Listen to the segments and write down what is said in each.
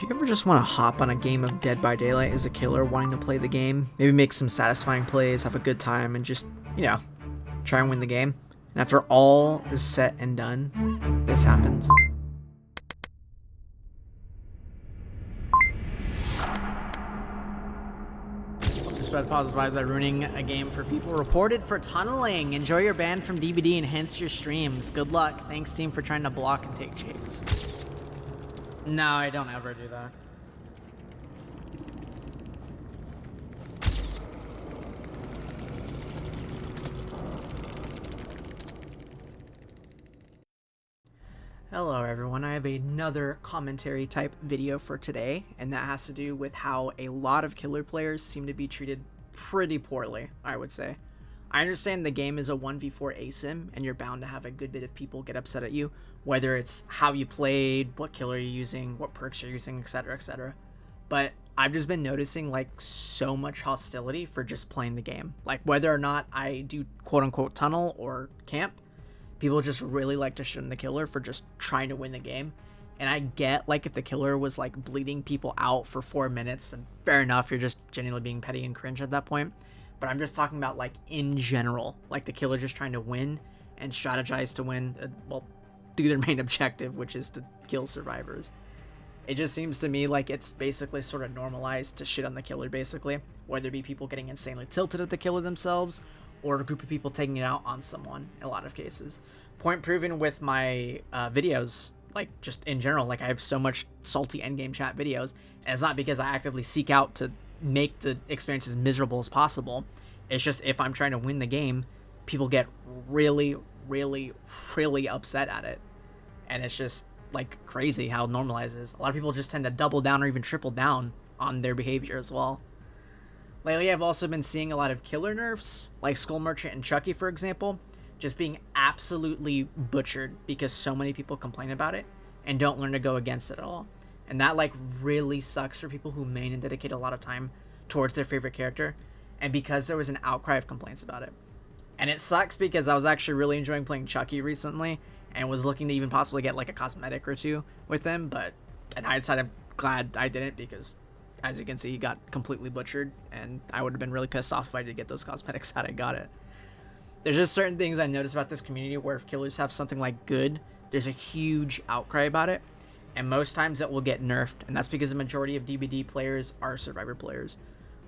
Do you ever just want to hop on a game of Dead by Daylight as a killer wanting to play the game? Maybe make some satisfying plays, have a good time, and just, try and win the game? And after all is set and done, this happens. Spread positive vibes by ruining a game for people. Reported for tunneling. Enjoy your ban from DBD and hence your streams. Good luck. Thanks, team, for trying to block and take shades. No, I don't ever do that. Hello everyone, I have another commentary type video for today, and that has to do with how a lot of killer players seem to be treated pretty poorly, I would say. I understand the game is a 1v4 asim, and you're bound to have a good bit of people get upset at you, whether it's how you played, what killer you're using, what perks you're using, etc, etc. But I've just been noticing like so much hostility for just playing the game. Like whether or not I do quote-unquote tunnel or camp, people just really like to shit on the killer for just trying to win the game. And I get, like, if the killer was, like, bleeding people out for 4 minutes, then fair enough, you're just genuinely being petty and cringe at that point. But I'm just talking about, like, in general, like, the killer just trying to win and strategize to win, do their main objective, which is to kill survivors. It just seems to me like it's basically sort of normalized to shit on the killer, basically. Whether it be people getting insanely tilted at the killer themselves, or a group of people taking it out on someone in a lot of cases. Point proven with my videos, like just in general, like I have so much salty endgame chat videos, and it's not because I actively seek out to make the experience as miserable as possible. It's just if I'm trying to win the game, people get really, really, really upset at it. And it's just like crazy how normalized it is. A lot of people just tend to double down or even triple down on their behavior as well. Lately, I've also been seeing a lot of killer nerfs, like Skull Merchant and Chucky, for example, just being absolutely butchered because so many people complain about it and don't learn to go against it at all. And that, like, really sucks for people who main and dedicate a lot of time towards their favorite character, and because there was an outcry of complaints about it. And it sucks because I was actually really enjoying playing Chucky recently and was looking to even possibly get, like, a cosmetic or two with him, but in hindsight, I'm glad I didn't because, as you can see, he got completely butchered, and I would have been really pissed off if I did get those cosmetics had I got it. There's just certain things I notice about this community where if killers have something like good, there's a huge outcry about it, and most times it will get nerfed, and that's because the majority of DBD players are survivor players.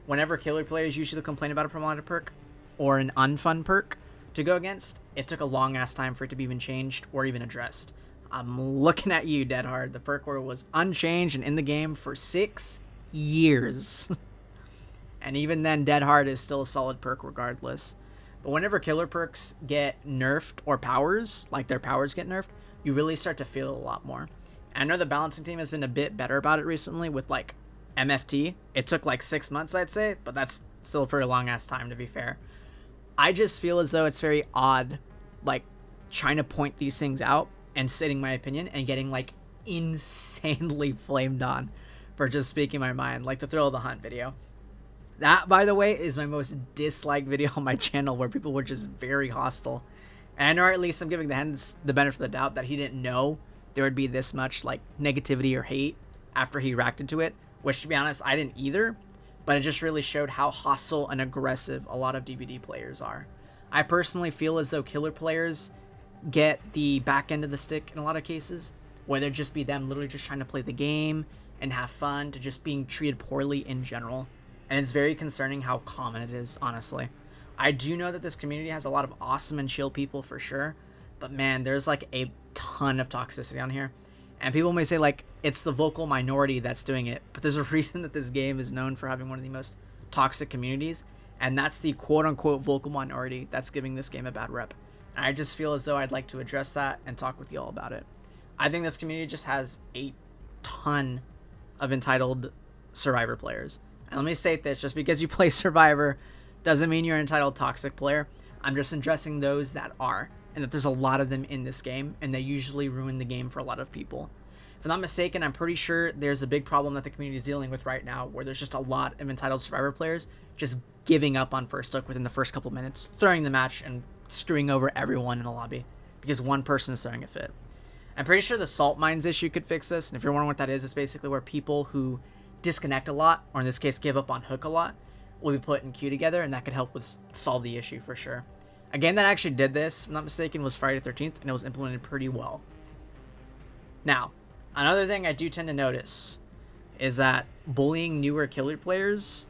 Whenever killer players usually complain about a promoted perk, or an unfun perk to go against, it took a long ass time for it to be even changed or even addressed. I'm looking at you, Dead Hard. The perk order was unchanged and in the game for 6 years. And even then, Dead Hard is still a solid perk regardless. But whenever killer perks get nerfed, or powers, like their powers get nerfed, you really start to feel it a lot more. And I know the balancing team has been a bit better about it recently with like MFT. It took like 6 months, I'd say, but that's still a pretty long ass time to be fair. I just feel as though it's very odd, like trying to point these things out and stating my opinion and getting like insanely flamed on for just speaking my mind, like the Thrill of the Hunt video. That, by the way, is my most disliked video on my channel where people were just very hostile. And I know, or at least I'm giving the benefit of the doubt that he didn't know there would be this much like negativity or hate after he reacted to it, which to be honest, I didn't either, but it just really showed how hostile and aggressive a lot of DBD players are. I personally feel as though killer players get the back end of the stick in a lot of cases, whether it just be them literally just trying to play the game and have fun to just being treated poorly in general. And it's very concerning how common it is, honestly. I do know that this community has a lot of awesome and chill people for sure, but man, there's like a ton of toxicity on here. And people may say like it's the vocal minority that's doing it, but there's a reason that this game is known for having one of the most toxic communities, and that's the quote-unquote vocal minority that's giving this game a bad rep. And I just feel as though I'd like to address that and talk with y'all about it. I think this community just has a ton of entitled survivor players. And let me state this, just because you play survivor doesn't mean you're an entitled toxic player. I'm just addressing those that are, and that there's a lot of them in this game, and they usually ruin the game for a lot of people. If I'm not mistaken, I'm pretty sure there's a big problem that the community is dealing with right now, where there's just a lot of entitled survivor players just giving up on first look within the first couple minutes, throwing the match and screwing over everyone in a lobby because one person is throwing a fit. I'm pretty sure the salt mines issue could fix this, and if you're wondering what that is, it's basically where people who disconnect a lot, or in this case give up on hook a lot, will be put in queue together, and that could help with solve the issue for sure. A game that actually did this, if I'm not mistaken, was Friday the 13th, and it was implemented pretty well. Now, another thing I do tend to notice is that bullying newer killer players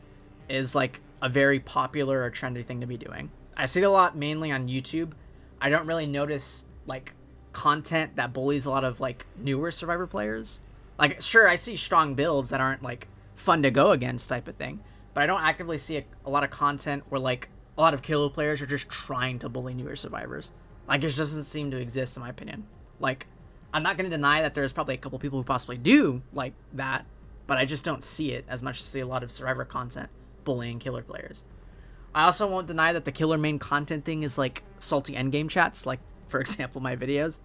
is like a very popular or trendy thing to be doing. I see it a lot mainly on YouTube. I don't really notice like content that bullies a lot of like newer Survivor players. Like, sure, I see strong builds that aren't like fun to go against type of thing, but I don't actively see a lot of content where like a lot of killer players are just trying to bully newer survivors. Like, it just doesn't seem to exist in my opinion. Like, I'm not going to deny that there's probably a couple people who possibly do like that, but I just don't see it as much as see a lot of Survivor content bullying killer players. I also won't deny that the killer main content thing is like salty endgame chats, like for example my videos.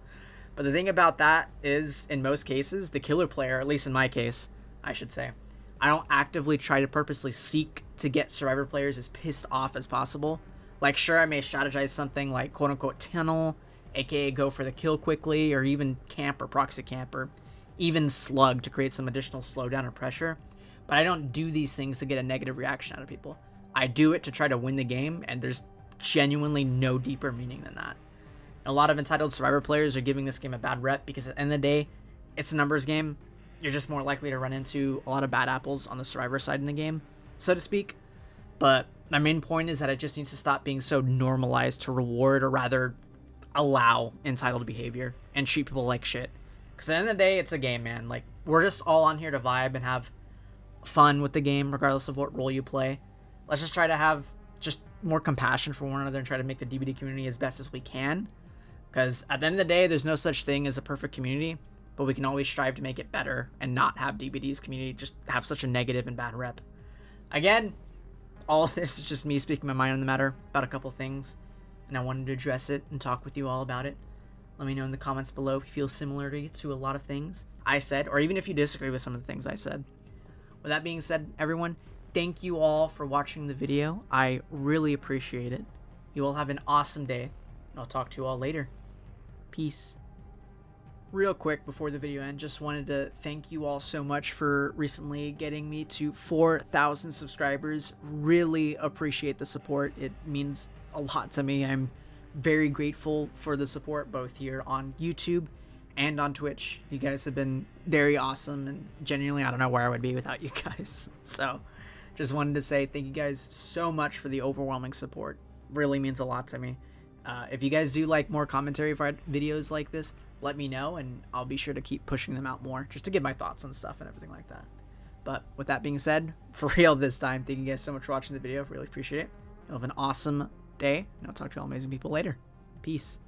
But the thing about that is, in most cases, the killer player, at least in my case, I should say, I don't actively try to purposely seek to get Survivor players as pissed off as possible. Like, sure, I may strategize something like quote-unquote tunnel, aka go for the kill quickly, or even camp or proxy camp, or even slug to create some additional slowdown or pressure. But I don't do these things to get a negative reaction out of people. I do it to try to win the game, and there's genuinely no deeper meaning than that. And a lot of entitled Survivor players are giving this game a bad rep because at the end of the day, it's a numbers game. You're just more likely to run into a lot of bad apples on the Survivor side in the game, so to speak. But my main point is that it just needs to stop being so normalized to reward, or rather allow, entitled behavior and treat people like shit. Because at the end of the day, it's a game, man. Like, we're just all on here to vibe and have fun with the game, regardless of what role you play. Let's just try to have just more compassion for one another and try to make the DBD community as best as we can. Because at the end of the day, there's no such thing as a perfect community, but we can always strive to make it better and not have DBD's community just have such a negative and bad rep. Again, all of this is just me speaking my mind on the matter about a couple things, and I wanted to address it and talk with you all about it. Let me know in the comments below if you feel similarly to a lot of things I said, or even if you disagree with some of the things I said. With that being said, everyone, thank you all for watching the video. I really appreciate it. You all have an awesome day, and I'll talk to you all later. Peace. Real quick before the video ends, just wanted to thank you all so much for recently getting me to 4,000 subscribers. Really appreciate the support. It means a lot to me. I'm very grateful for the support both here on YouTube and on Twitch. You guys have been very awesome, and genuinely I don't know where I would be without you guys. So just wanted to say thank you guys so much for the overwhelming support. Really means a lot to me. If you guys do like more commentary videos like this, let me know, and I'll be sure to keep pushing them out more, just to give my thoughts on stuff and everything like that. But with that being said, for real this time, thank you guys so much for watching the video. Really appreciate it. You'll have an awesome day, and I'll talk to all amazing people later. Peace.